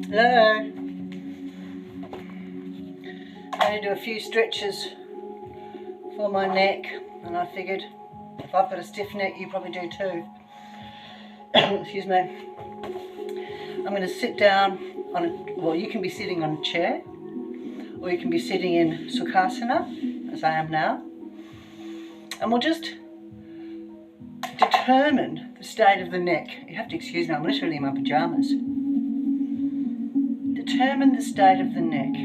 Hello. I'm going to do a few stretches for my neck, and I figured if I've got a stiff neck, you probably do too. Excuse me. I'm going to sit down well, you can be sitting on a chair, or you can be sitting in Sukhasana, as I am now, and we'll just determine the state of the neck. You have to excuse me, I'm literally in my pajamas. Determine the state of the neck.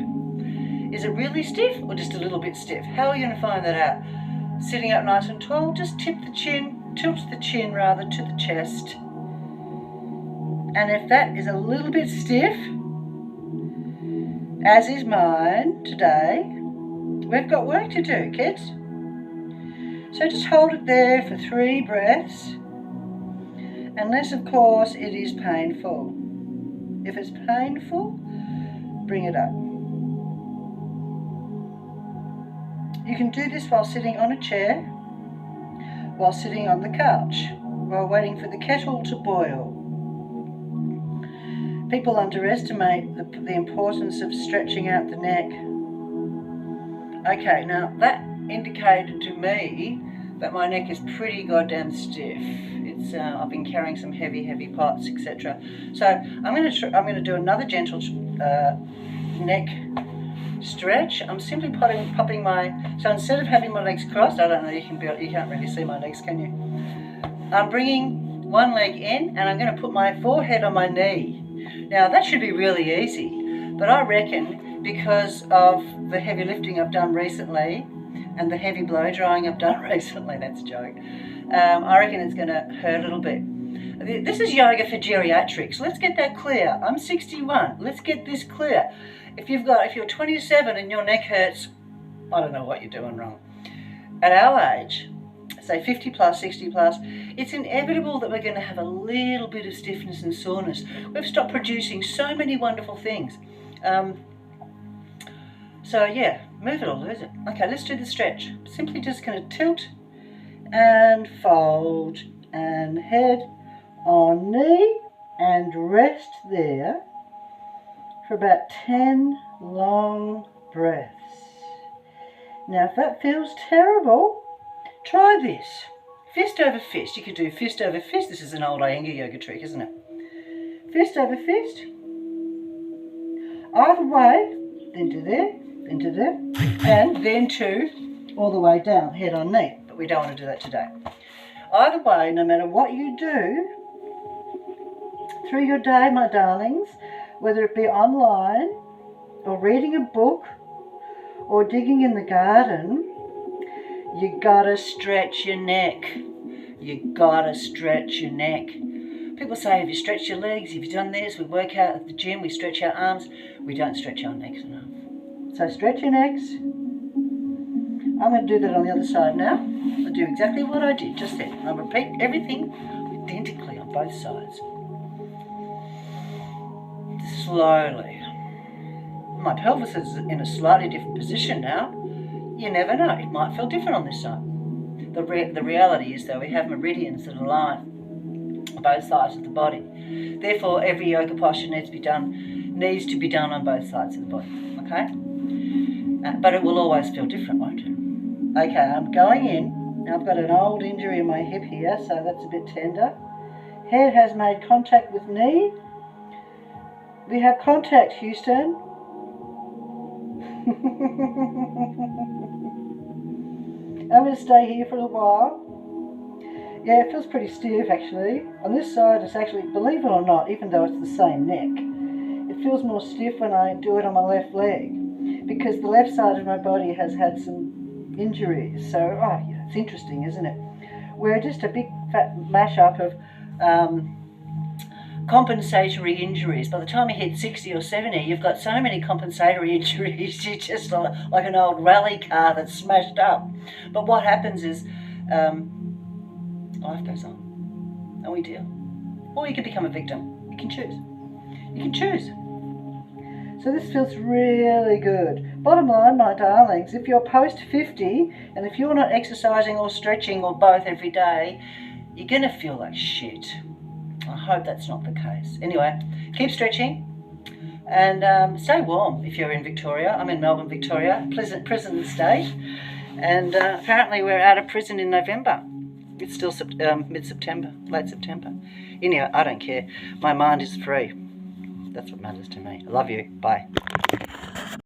Is it really stiff or just a little bit stiff? How are you going to find that out? Sitting up nice and tall, just tilt the chin rather to the chest. And if that is a little bit stiff, as is mine today, we've got work to do, kids. So just hold it there for 3 breaths, unless of course it is painful. If it's painful, bring it up. You can do this while sitting on a chair, while sitting on the couch, while waiting for the kettle to boil. People underestimate the importance of stretching out the neck. Okay, now that indicated to me that my neck is pretty goddamn stiff. It's I've been carrying some heavy pots, etc. So I'm going to do another gentle neck stretch. I'm simply popping my, so instead of having my legs crossed, I don't know, you can't really see my legs, can you? I'm bringing one leg in and I'm going to put my forehead on my knee. Now that should be really easy, but I reckon because of the heavy lifting I've done recently and the heavy blow drying I've done recently, that's a joke, I reckon it's going to hurt a little bit. This is yoga for geriatrics. Let's get that clear. I'm 61. Let's get this clear. If you're 27 and your neck hurts, I don't know what you're doing wrong. At our age, say 50 plus, 60 plus, it's inevitable that we're going to have a little bit of stiffness and soreness. We've stopped producing so many wonderful things. So yeah, move it or lose it. Okay, let's do the stretch. Simply just going to tilt and fold and head on knee and rest there for about 10 long breaths. Now if that feels terrible, try this. Fist over fist. You could do fist over fist. This is an old Iyengar yoga trick, isn't it? Fist over fist. Either way, then to there, then to there, and then to all the way down, head on knee. But we don't want to do that today. Either way, no matter what you do through your day, my darlings, whether it be online or reading a book or digging in the garden, you gotta stretch your neck. You gotta stretch your neck. People say, have you stretched your legs? Have you done this? We work out at the gym, we stretch our arms. We don't stretch our necks enough. So stretch your necks. I'm going to do that on the other side now. I'll do exactly what I did just then. I'll repeat everything identically on both sides. Slowly. My pelvis is in a slightly different position now. You never know, it might feel different on this side. The reality is though, we have meridians that align on both sides of the body. Therefore, every yoga posture needs to be done on both sides of the body, okay? But it will always feel different, won't it? Okay, I'm going in. Now I've got an old injury in my hip here, so that's a bit tender. Head has made contact with knee. We have contact, Houston. I'm going to stay here for a while. Yeah, it feels pretty stiff actually. On this side it's actually, believe it or not, even though it's the same neck, it feels more stiff when I do it on my left leg because the left side of my body has had some injuries. So, yeah, it's interesting, isn't it? We're just a big fat mashup of compensatory injuries. By the time you hit 60 or 70, you've got so many compensatory injuries, you're just like an old rally car that's smashed up. But what happens is life goes on and we deal. Or you can become a victim. You can choose. You can choose. So this feels really good. Bottom line, my darlings, if you're post 50 and if you're not exercising or stretching or both every day, you're going to feel like shit. I hope that's not the case. Anyway, keep stretching, And stay warm if you're in Victoria. I'm in Melbourne, Victoria, pleasant prison state. And apparently we're out of prison in November. It's still mid-September, late September. Anyway, I don't care. My mind is free. That's what matters to me. I love you. Bye.